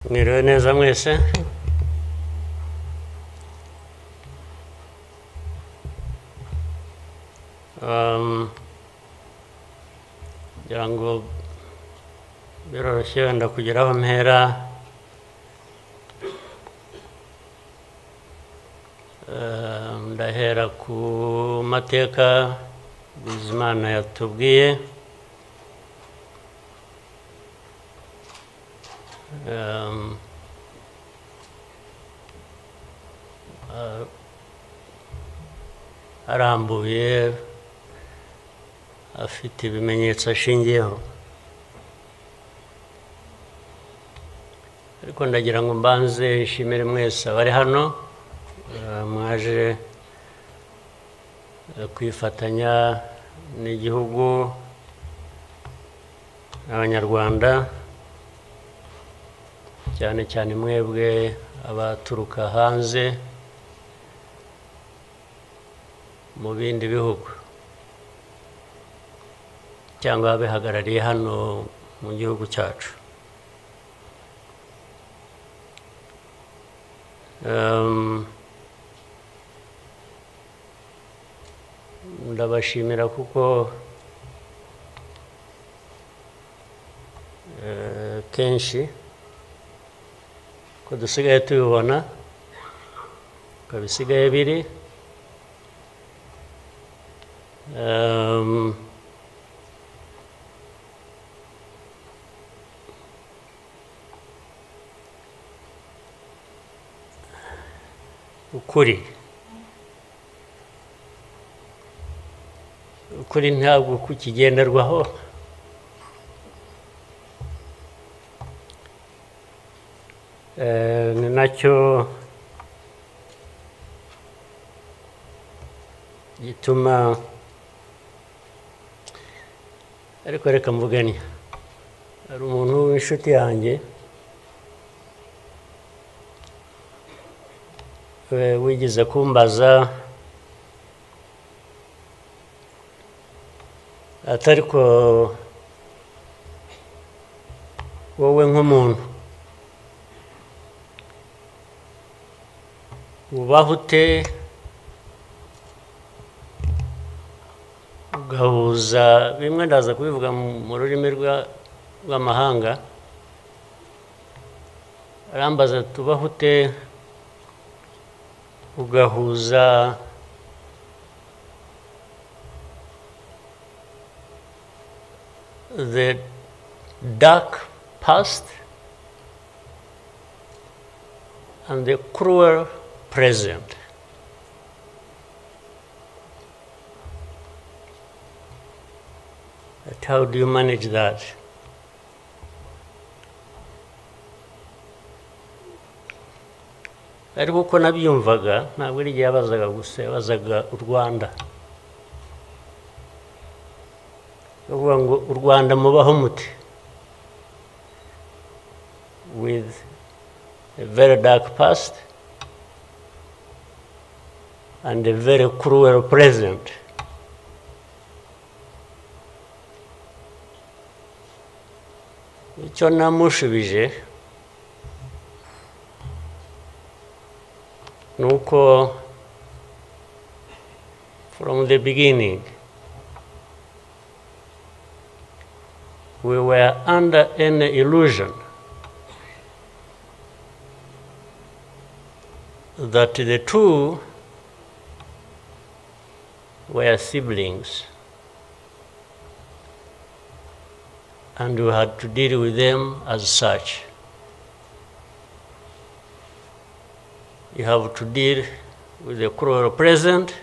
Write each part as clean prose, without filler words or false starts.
Mwiriwe neza mwese. Ngira ngo biroroshye wenda kugira aho mpera. Ndahera ku mateka Bizimana yatubwiye. Arambuye afite ibimenyetso ashingiyeho, ariko ndagira ngo mbanze nshimire mwese abari hano mwaje kwifatanya n'igihugu n'Abanyarwanda, cyane cyane mwebwe abaturuka hanze mu bindi bihugu cyangwa abihagarariye hano mu gihugu cyacu. Ndabashimira kuko kenshi ko dusigaye tubibona ko bisigaye biri. ukuri ntabwo kukigenderwaho, ni nacyo gituma, ariko reka mvugane, hari umuntu w'inshuti yanjye wigeze kumbaza ati ariko wowe nk'umuntu ubaho ute ugahuza bimwe, ndaza kubivuga mu rurimi rw'amahanga. Arambaza ati ubaho ute ugahuza the dark past and the cruel present. But how do you manage that? Ariko uko nabyumvaga ntabwo ari igihe yabazaga gusa, yabazaga u Rwanda. Uvuga ngo u Rwanda mubaho muti, with a very dark past and a very cruel present. Icyo namushubije nuko from the beginning we were under an illusion that the two were siblings and we had to deal with them as such. You have to deal with the cruel present,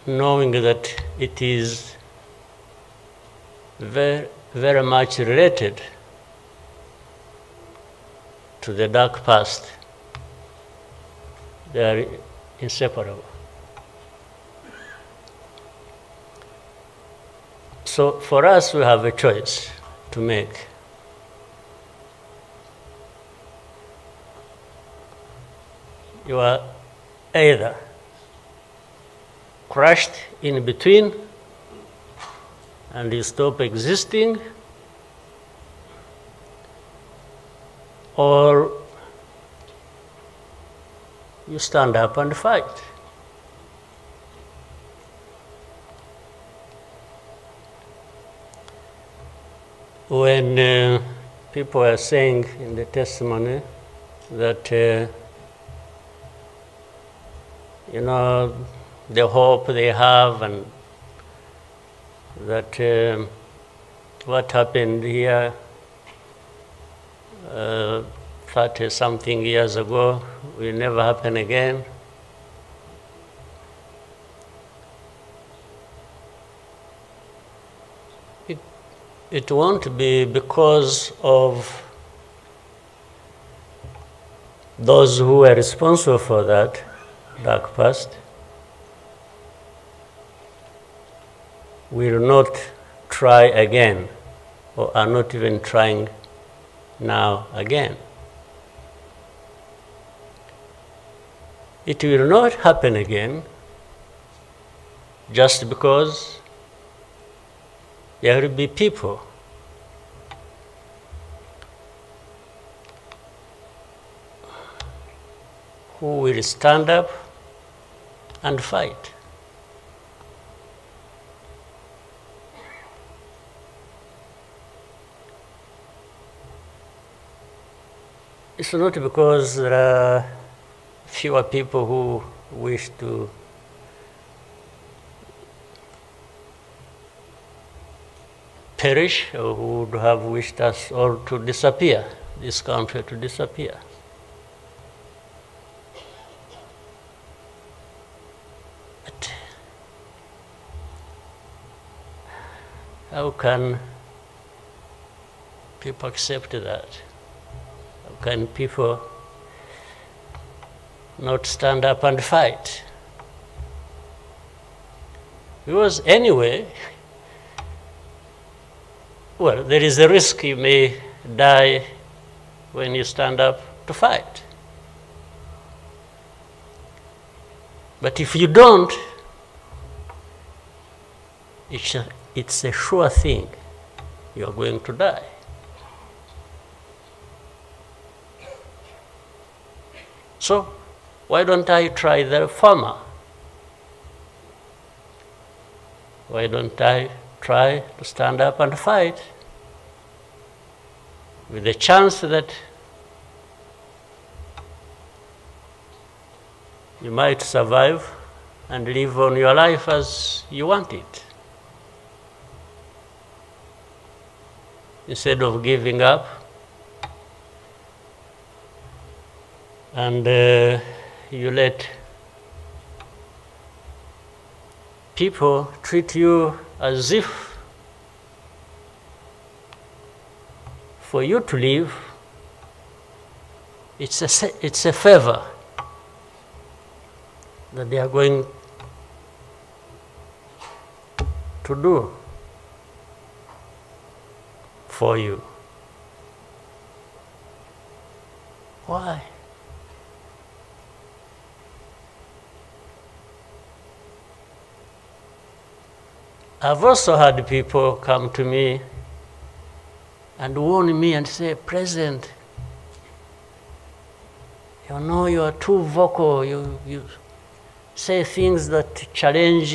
knowing that it is very, very much related to the dark past. They are inseparable. So for us, we have a choice to make. You are either crushed in between and you stop existing, or you stand up and fight. When people are saying in the testimony that, the hope they have and that what happened here 30-something years ago will never happen again. It won't be because of those who were responsible for that dark past will not try again, or are not even trying now again. It will not happen again just because there will be people who will stand up and fight. It's not because there are fewer people who wish to perish or who would have wished us all to disappear, this country to disappear. But how can people accept that? How can people not stand up and fight? Because anyway, well, there is a risk you may die when you stand up to fight. But if you don't, it's a sure thing you are going to die. So why don't I try the former? Why don't I try to stand up and fight with the chance that you might survive and live on your life as you want it, instead of giving up and you let people treat you as if for you to live, it's a favor that they are going to do for you. Why? I've also had people come to me and warn me and say, President, you know you are too vocal, you say things that challenge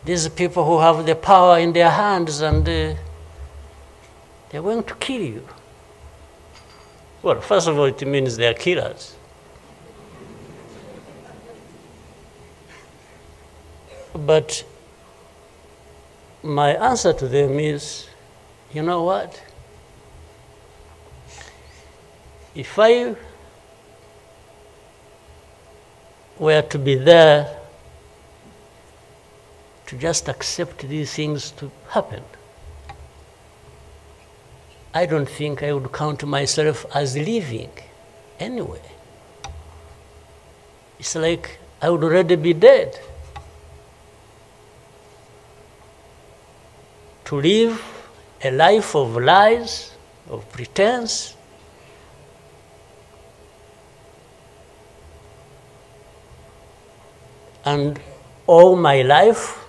these people who have the power in their hands, and they're going to kill you. Well, first of all, it means they are killers. But my answer to them is, you know what? If I were to be there to just accept these things to happen, I don't think I would count myself as living anyway. It's like I would already be dead. To live a life of lies, of pretense, and all my life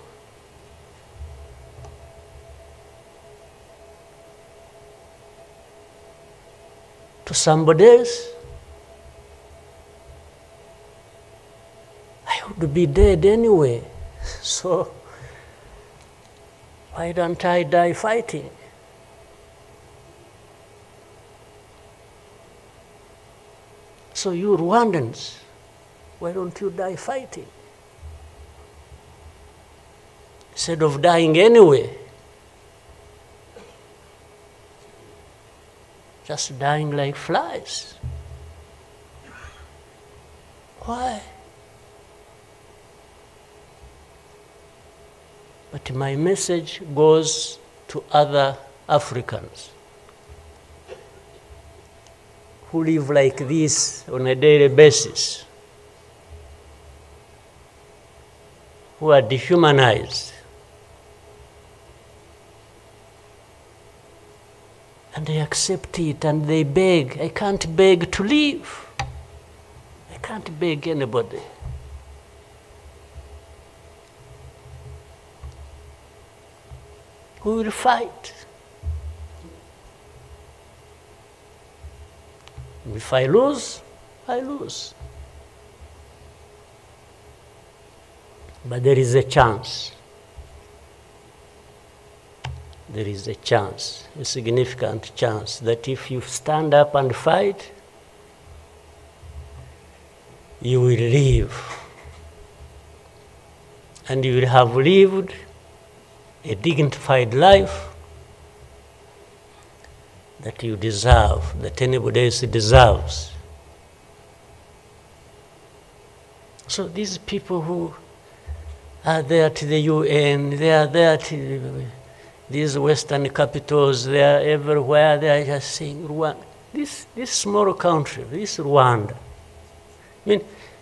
to somebody else, I would be dead anyway. So why don't I die fighting? So you Rwandans, why don't you die fighting? Instead of dying anyway, just dying like flies. Why? But my message goes to other Africans who live like this on a daily basis, who are dehumanized. And they accept it and they beg. I can't beg to live. I can't beg anybody. We will fight. If I lose, I lose. But there is a chance. There is a chance, a significant chance, that if you stand up and fight, you will live. And you will have lived a dignified life that you deserve, that anybody else deserves. So these people who are there to the UN, they are there to these Western capitals, they are everywhere, they are just saying, Rwanda, this small country, this Rwanda. I mean,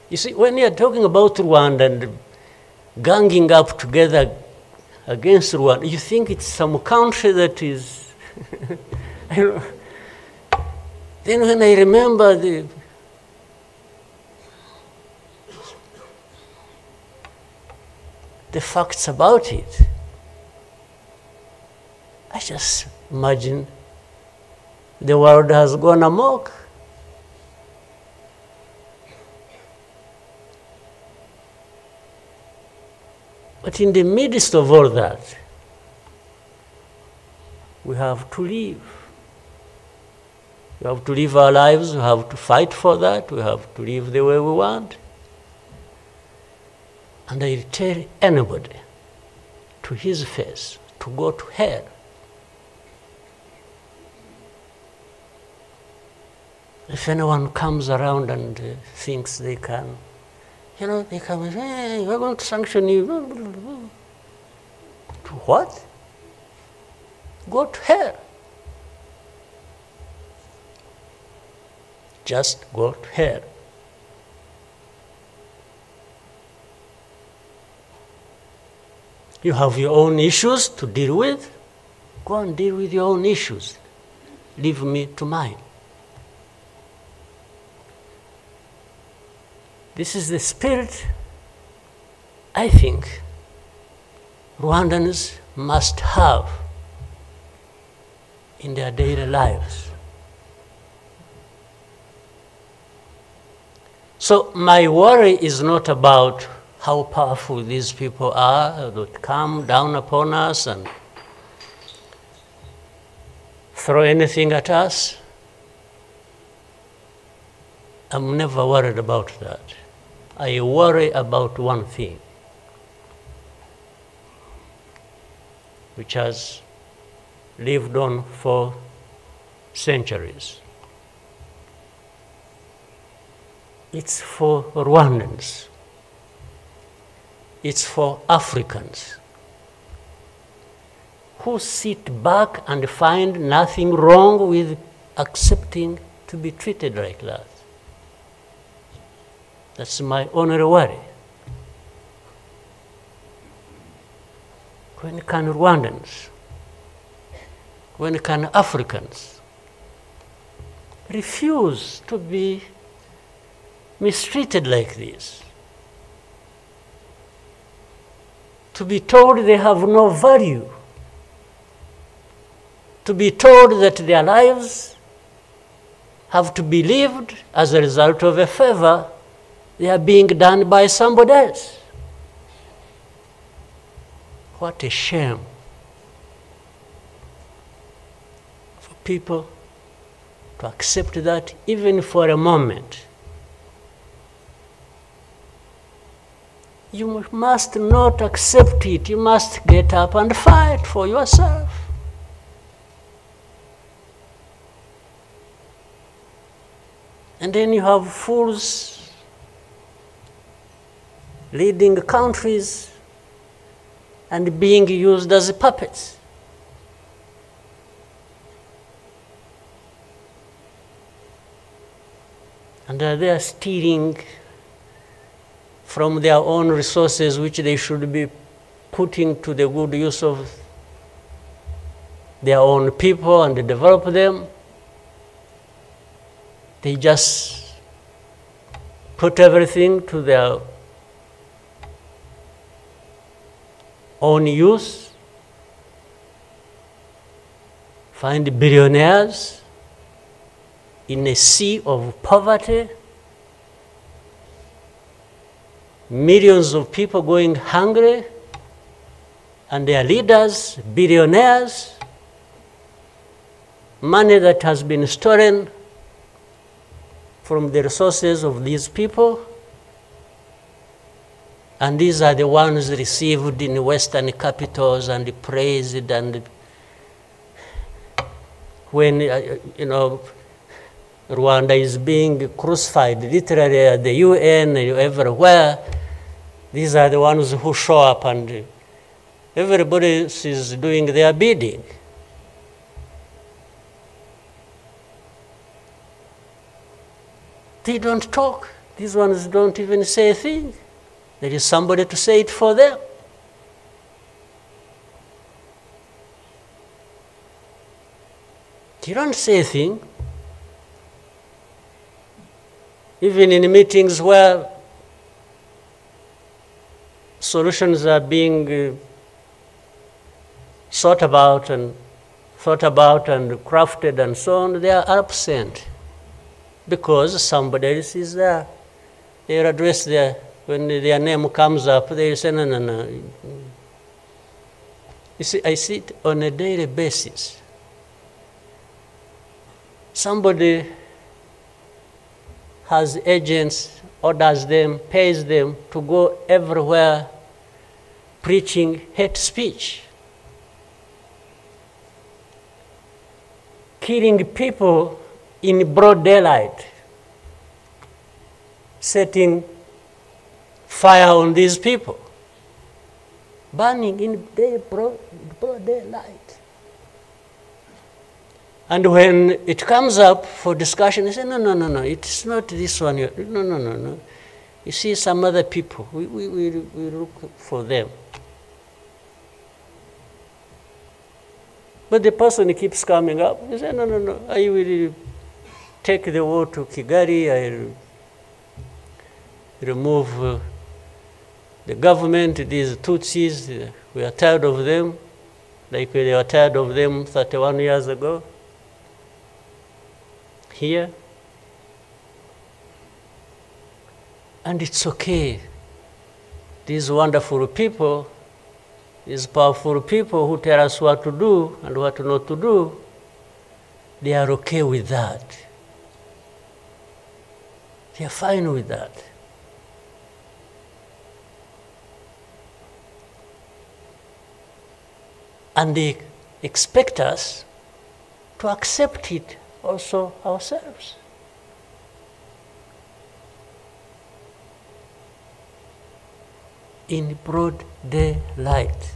you see, when you are talking about Rwanda and ganging up together against Rwanda, you think it's some country that is, I don't know. Then when I remember the facts about it, I just imagine the world has gone amok. But in the midst of all that, we have to live. We have to live our lives, we have to fight for that, we have to live the way we want. And I tell anybody to his face to go to hell. If anyone comes around and thinks they can, you know, they come and say, hey, we're going to sanction you. To what? Go to hell. Just go to hell. You have your own issues to deal with. Go and deal with your own issues. Leave me to mine. This is the spirit, I think, Rwandans must have in their daily lives. So my worry is not about how powerful these people are that come down upon us and throw anything at us. I'm never worried about that. I worry about one thing, which has lived on for centuries. It's for Rwandans. It's for Africans who sit back and find nothing wrong with accepting to be treated like that. That's my only worry. When can Rwandans, when can Africans refuse to be mistreated like this? To be told they have no value, to be told that their lives have to be lived as a result of a favor they are being done by somebody else. What a shame for people to accept that even for a moment. You must not accept it. You must get up and fight for yourself. And then you have fools leading countries and being used as puppets. And they are stealing from their own resources, which they should be putting to the good use of their own people and develop them. They just put everything to their own use, find billionaires in a sea of poverty, millions of people going hungry, and their leaders, billionaires, money that has been stolen from the resources of these people, and these are the ones received in Western capitals and praised, and when, Rwanda is being crucified literally at the UN, everywhere, these are the ones who show up and everybody is doing their bidding. They don't talk. These ones don't even say a thing. There is somebody to say it for them. You don't say a thing. Even in meetings where solutions are being thought about and crafted and so on, they are absent because somebody else is there. They are addressed there. When their name comes up, they say, no. You see, I see it on a daily basis. Somebody has agents, orders them, pays them to go everywhere preaching hate speech, killing people in broad daylight, setting fire on these people, burning in broad daylight. And when it comes up for discussion, they say, no, it's not this one. No. You see some other people, we look for them. But the person keeps coming up. He says, no, I will take the war to Kigali, I remove the government, these Tutsis, we are tired of them, like we were tired of them 31 years ago. Here. And it's okay. These wonderful people, these powerful people who tell us what to do and what not to do, they are okay with that. They are fine with that. And they expect us to accept it also ourselves. In broad daylight.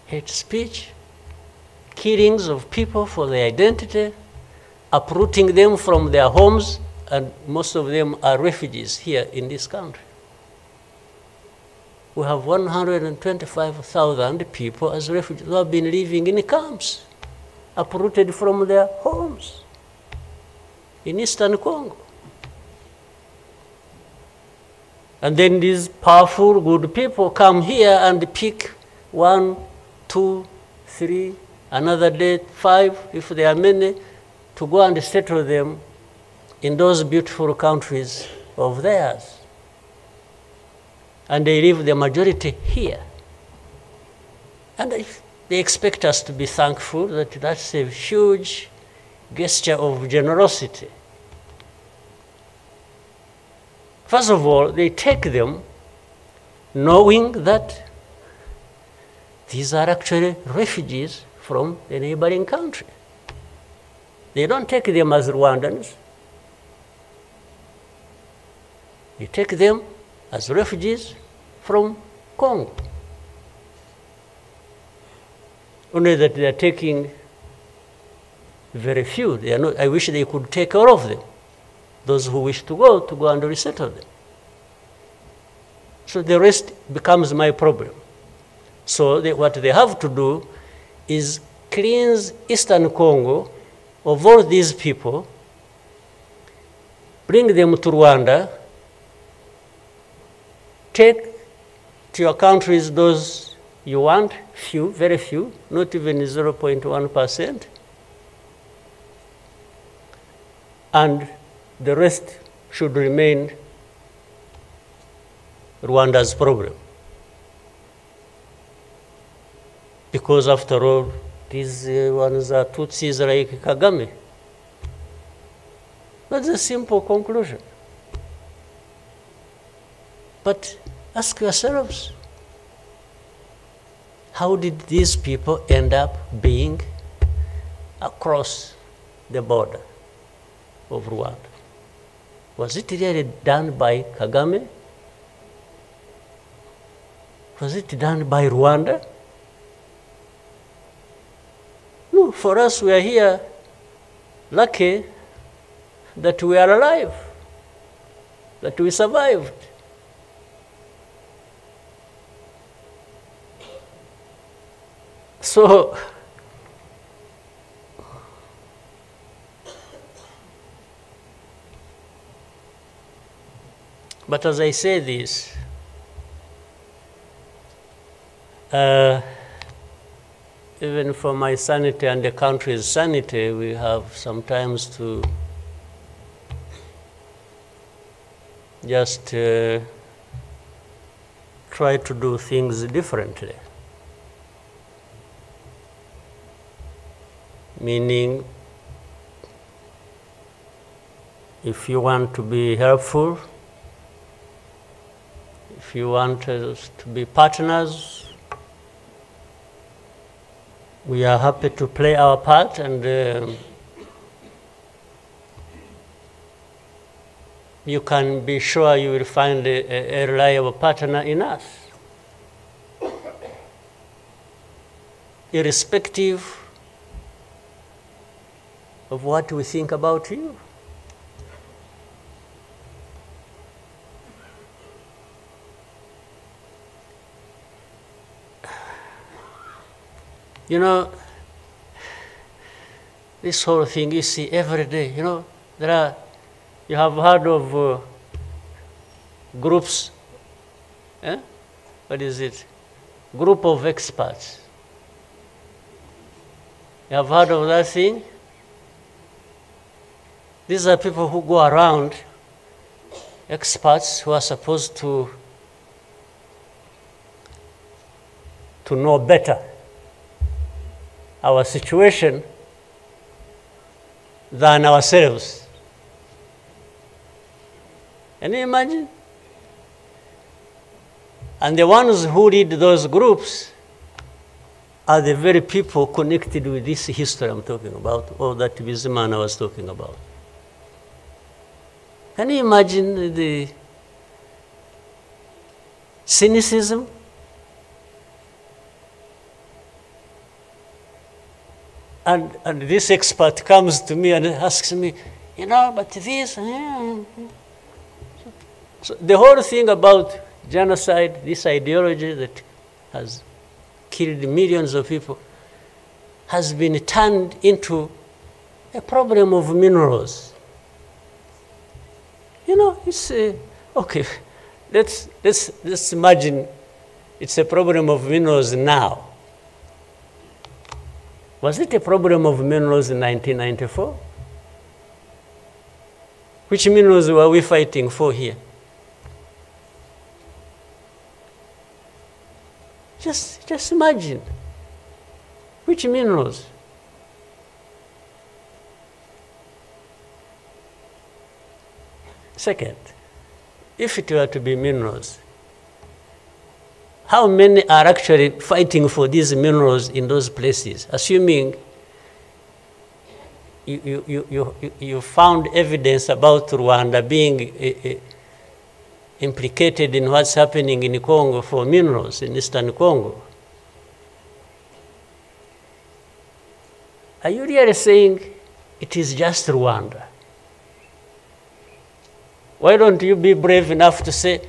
Hate speech, killings of people for their identity, uprooting them from their homes, and most of them are refugees here in this country. We have 125,000 people as refugees who have been living in camps, uprooted from their homes in Eastern Congo. And then these powerful, good people come here and pick 1, 2, 3, another day 5, if there are many, to go and settle them in those beautiful countries of theirs. And they leave the majority here. And they expect us to be thankful that that's a huge gesture of generosity. First of all, they take them knowing that these are actually refugees from the neighboring country. They don't take them as Rwandans. They take them as refugees from Congo. Only that they are taking very few. They are not, I wish they could take all of them. Those who wish to go and resettle them. So the rest becomes my problem. So what they have to do is cleanse Eastern Congo of all these people, bring them to Rwanda, take to your countries those you want, few, very few, not even 0.1%, and the rest should remain Rwanda's problem. Because after all, these ones are Tutsis like Kagame. That's a simple conclusion. But ask yourselves, how did these people end up being across the border of Rwanda? Was it really done by Kagame? Was it done by Rwanda? No, for us, we are here lucky that we are alive, that we survived. So, but as I say this, even for my sanity and the country's sanity, we have sometimes to just try to do things differently. Meaning, if you want to be helpful, if you want us to be partners, we are happy to play our part, and you can be sure you will find a reliable partner in us, irrespective of what we think about you. You know, this whole thing you see every day, you know, you have heard of groups, what is it? Group of experts. You have heard of that thing? These are people who go around, experts who are supposed to know better our situation than ourselves. Can you imagine? And the ones who lead those groups are the very people connected with this history I'm talking about, or that Bizimana was talking about. Can you imagine the cynicism? And this expert comes to me and asks me, you know, but this, So the whole thing about genocide, this ideology that has killed millions of people, has been turned into a problem of minerals. You know, it's okay. Let's imagine it's a problem of minerals now. Was it a problem of minerals in 1994? Which minerals were we fighting for here? Just imagine. Which minerals? Second, if it were to be minerals, how many are actually fighting for these minerals in those places? Assuming you found evidence about Rwanda being implicated in what's happening in Congo for minerals in Eastern Congo. Are you really saying it is just Rwanda? Why don't you be brave enough to say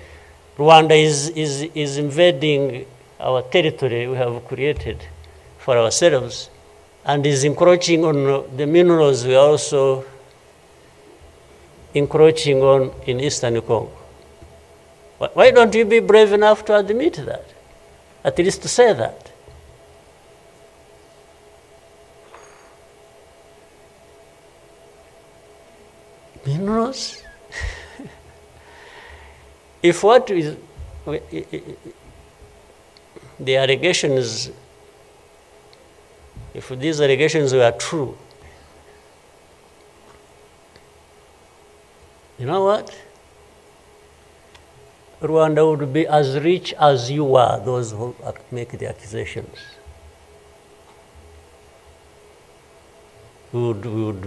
Rwanda is invading our territory we have created for ourselves and is encroaching on the minerals we are also encroaching on in Eastern Congo? Why don't you be brave enough to admit that? At least to say that. Minerals? If what is the allegations, if these allegations were true, you know what? Rwanda would be as rich as you are, those who make the accusations. We would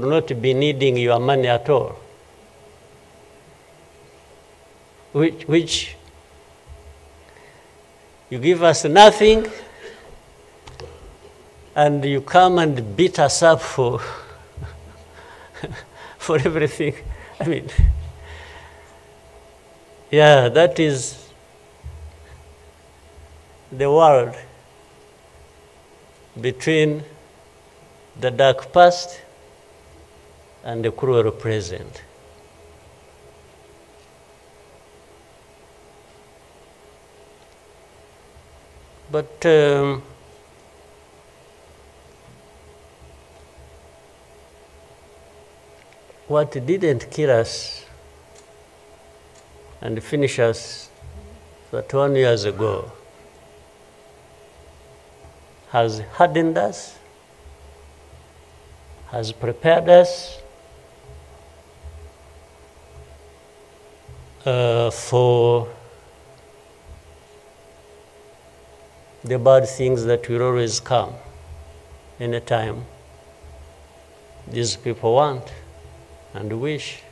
not be needing your money at all. Which you give us nothing and you come and beat us up for for everything. I mean, yeah, that is the world between the dark past and the cruel present. But what didn't kill us and finish us 21 years ago has hardened us, has prepared us for the bad things that will always come anytime these people want and wish.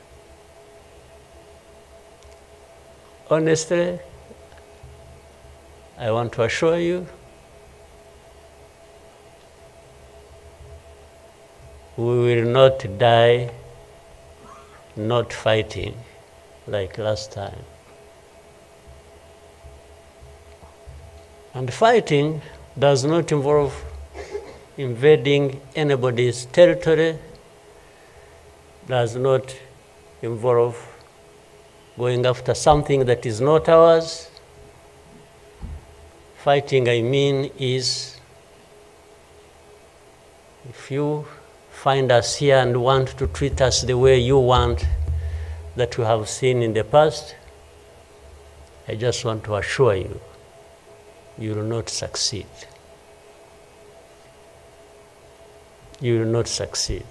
Honestly, I want to assure you, we will not die not fighting like last time. And fighting does not involve invading anybody's territory, does not involve going after something that is not ours. Fighting, I mean, is if you find us here and want to treat us the way you want that you have seen in the past, I just want to assure you, you will not succeed. You will not succeed.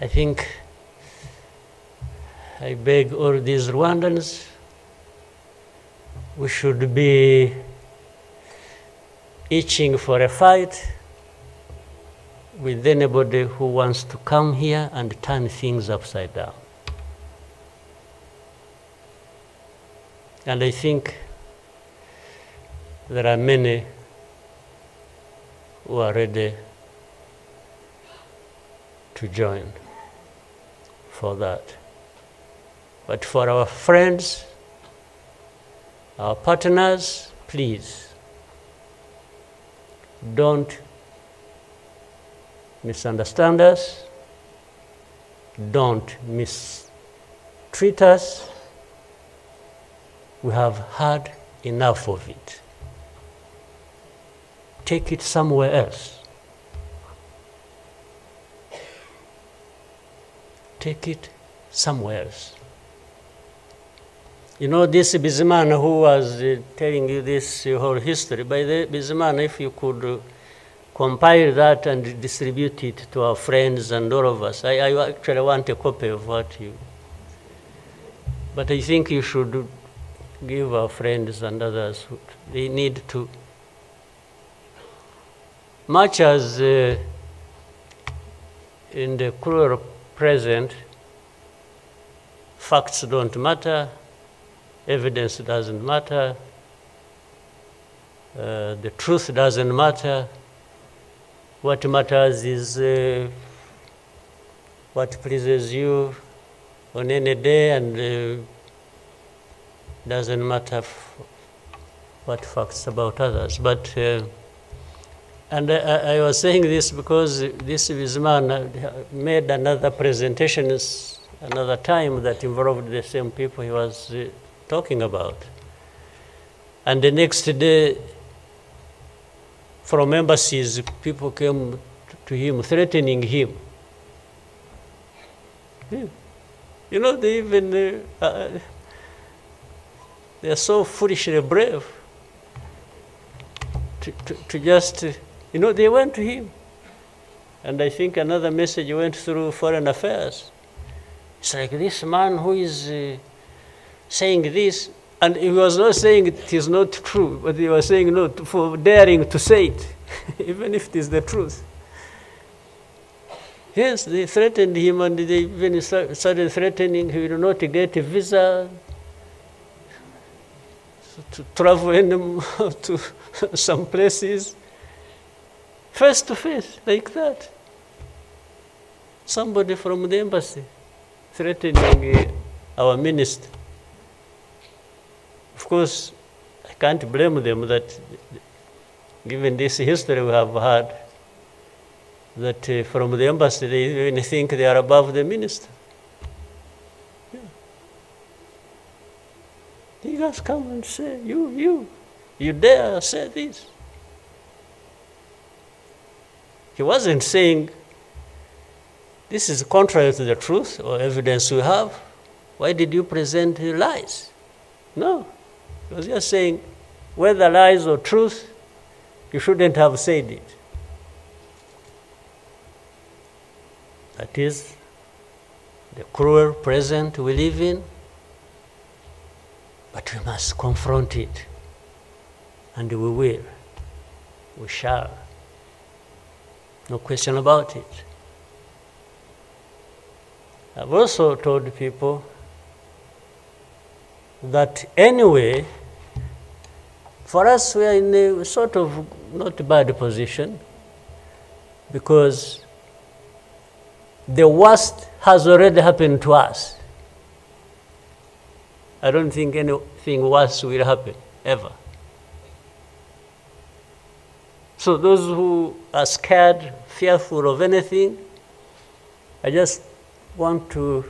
I think I beg all these Rwandans, we should be itching for a fight with anybody who wants to come here and turn things upside down. And I think there are many who are ready to join for that. But for our friends, our partners, please don't misunderstand us, don't mistreat us. We have had enough of it. Take it somewhere else. Take it somewhere else. You know, this Bizimana who was telling you this whole history, by the Bizimana, if you could compile that and distribute it to our friends and all of us. I actually want a copy of what you... But I think you should give our friends and others, they need to... Much as in the cruel present, facts don't matter, evidence doesn't matter, the truth doesn't matter. What matters is what pleases you on any day, and doesn't matter what facts about others. But and I was saying this because this Bizimana made another presentation another time that involved the same people he was talking about. And the next day, from embassies, people came to him, threatening him. Yeah. You know, they even, they are so foolishly brave to just, you know, they went to him. And I think another message went through Foreign Affairs. It's like this man who is saying this, and he was not saying it is not true, but he was saying no for daring to say it, even if it is the truth. Yes, they threatened him, and they even started threatening he will not get a visa to travel to some places, face to face, like that. Somebody from the embassy threatening our minister. Of course, I can't blame them that, given this history we have had, that from the embassy they even think they are above the minister. Yeah. He just come and say, you dare say this. He wasn't saying, this is contrary to the truth or evidence we have. Why did you present lies? No. He was just saying, whether lies or truth, you shouldn't have said it. That is the cruel present we live in, but we must confront it, and we will. We shall. No question about it. I've also told people that anyway, for us, we are in a sort of not bad position, because the worst has already happened to us. I don't think anything worse will happen, ever. So those who are scared, fearful of anything, I just want to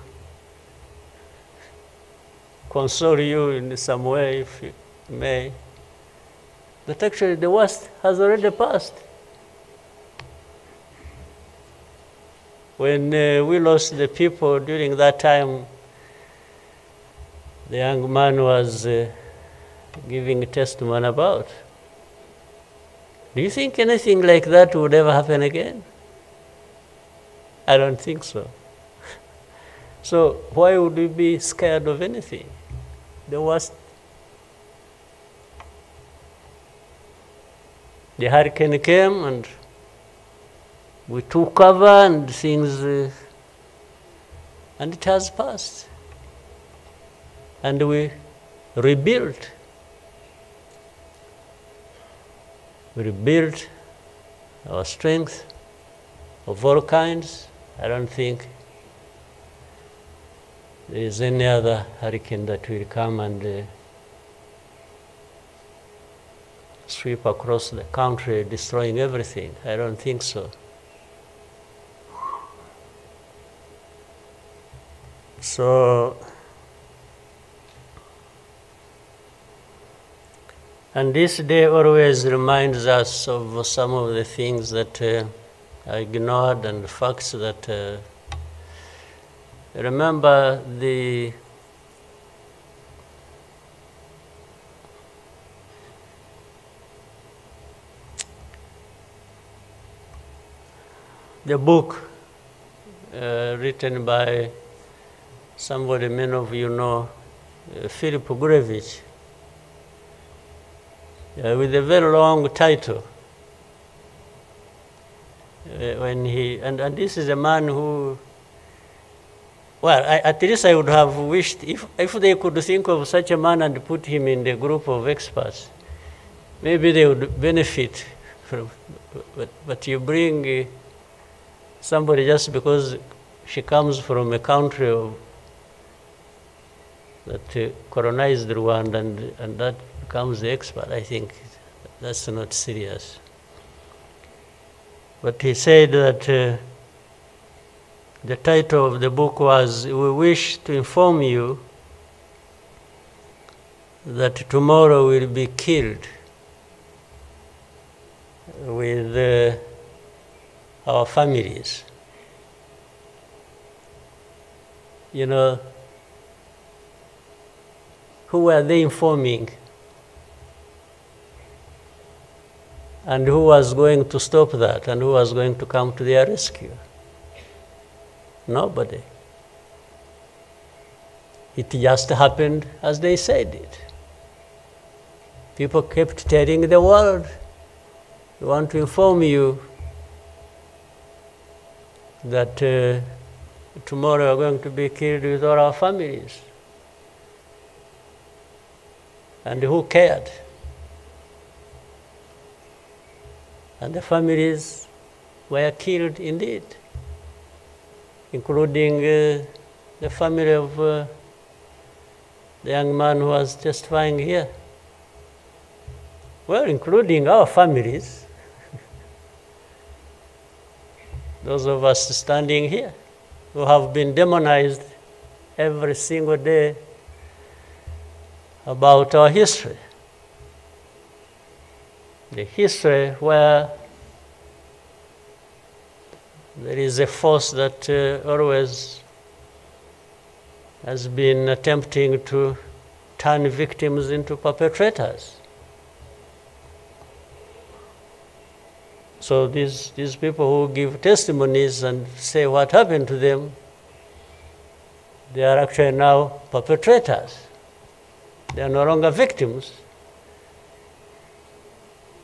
console you in some way, if you may, that actually the worst has already passed. When we lost the people during that time, the young man was giving a testimony about. Do you think anything like that would ever happen again? I don't think so. So why would we be scared of anything? The worst. The hurricane came and we took cover and things, and it has passed. And we rebuilt. We rebuilt our strength of all kinds. I don't think there is any other hurricane that will come and sweep across the country, destroying everything. I don't think so. So And this day always reminds us of some of the things that I ignored and the facts that remember the book written by somebody many of you know, Philip Gurevich, with a very long title. When he and this is a man who, well, at least I would have wished if they could think of such a man and put him in the group of experts, maybe they would benefit from. But you bring somebody just because she comes from a country that colonized Rwanda and that becomes the expert. I think that's not serious. But he said that the title of the book was, "We wish to inform you that tomorrow will be killed with our families." You know, who were they informing? And who was going to stop that? And who was going to come to their rescue? Nobody. It just happened as they said it. People kept telling the world, "We want to inform you that tomorrow we are going to be killed with all our families." And who cared? And the families were killed indeed, including the family of the young man who was testifying here. Well, including our families, those of us standing here, who have been demonized every single day about our history. The history where there is a force that always has been attempting to turn victims into perpetrators. So these people who give testimonies and say what happened to them, they are actually now perpetrators. They are no longer victims.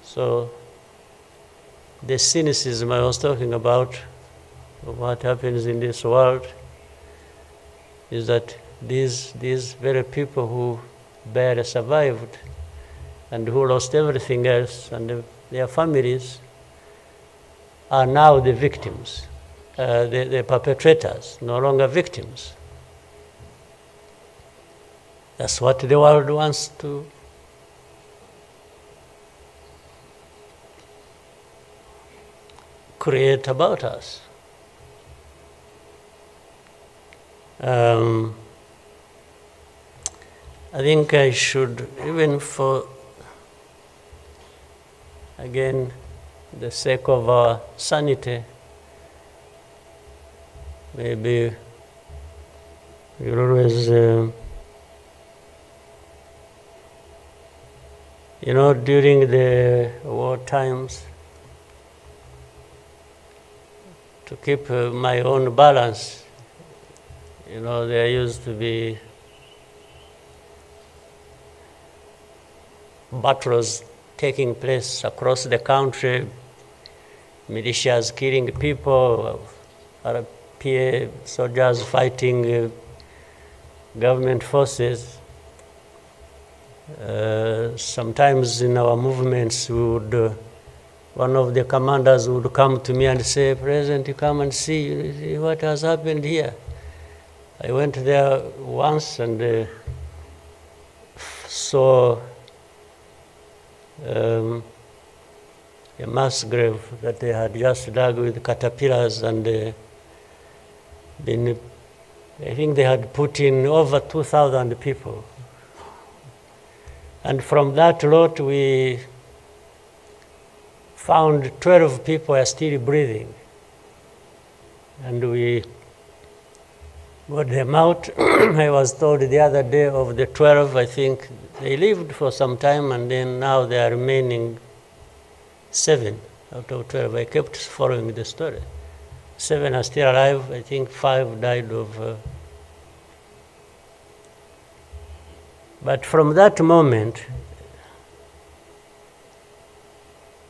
So the cynicism I was talking about of what happens in this world is that these very people who barely survived and who lost everything else and their families are now the victims, the perpetrators, no longer victims. That's what the world wants to create about us. I think I should, even for, again, the sake of our sanity, maybe we'll always, you know, during the war times, to keep my own balance, you know, there used to be battles taking place across the country, militias killing people, RPA soldiers fighting government forces. Sometimes in our movements, we would, one of the commanders would come to me and say, "President, you come and see what has happened here." I went there once and saw a mass grave that they had just dug with caterpillars and been, I think they had put in over 2,000 people. And from that lot, we found 12 people are still breathing. And we got them out. I was told the other day of the 12, I think they lived for some time, and then now they are remaining 7 out of 12. I kept following the story. 7 are still alive. I think 5 died of... But from that moment,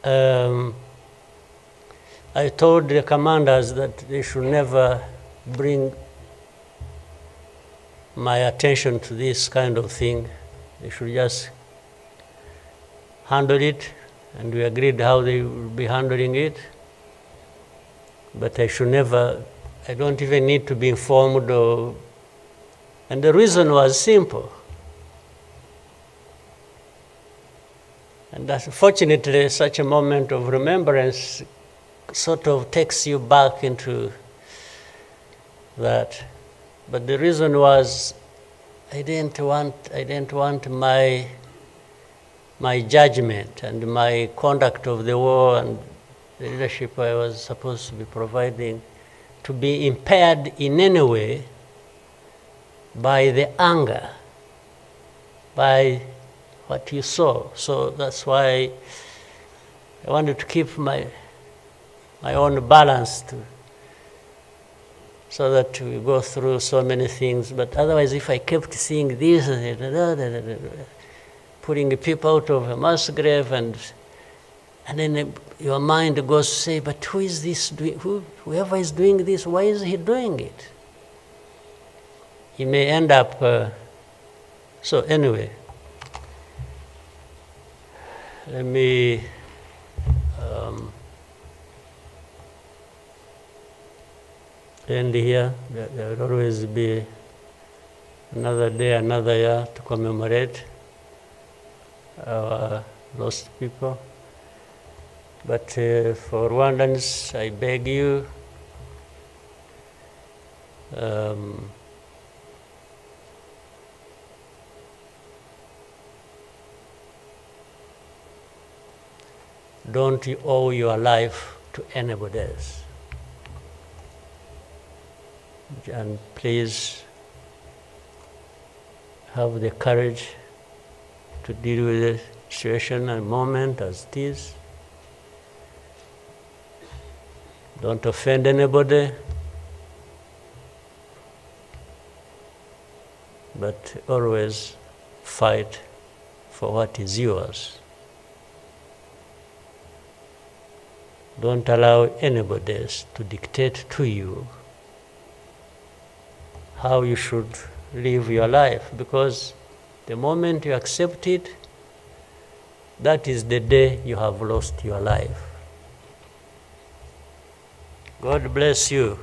I told the commanders that they should never bring my attention to this kind of thing. They should just handle it, and we agreed how they will be handling it. But I should never, I don't even need to be informed or, and the reason was simple. And that fortunately, such a moment of remembrance sort of takes you back into that. But the reason was I didn't want my judgment and my conduct of the war and the leadership I was supposed to be providing to be impaired in any way by the anger, by what you saw. So that's why I wanted to keep my own balance so that we go through so many things. But otherwise, if I kept seeing this, putting people out of a mass grave, and then your mind goes to say, but who is this doing? Whoever is doing this, why is he doing it? He may end up... so anyway, let me end here. There will always be another day, another year to commemorate our lost people. But for Rwandans, I beg you, don't you owe your life to anybody else. And please have the courage to deal with the situation and moment as it is. Don't offend anybody, but always fight for what is yours. Don't allow anybody else to dictate to you how you should live your life, because the moment you accept it, that is the day you have lost your life. God bless you.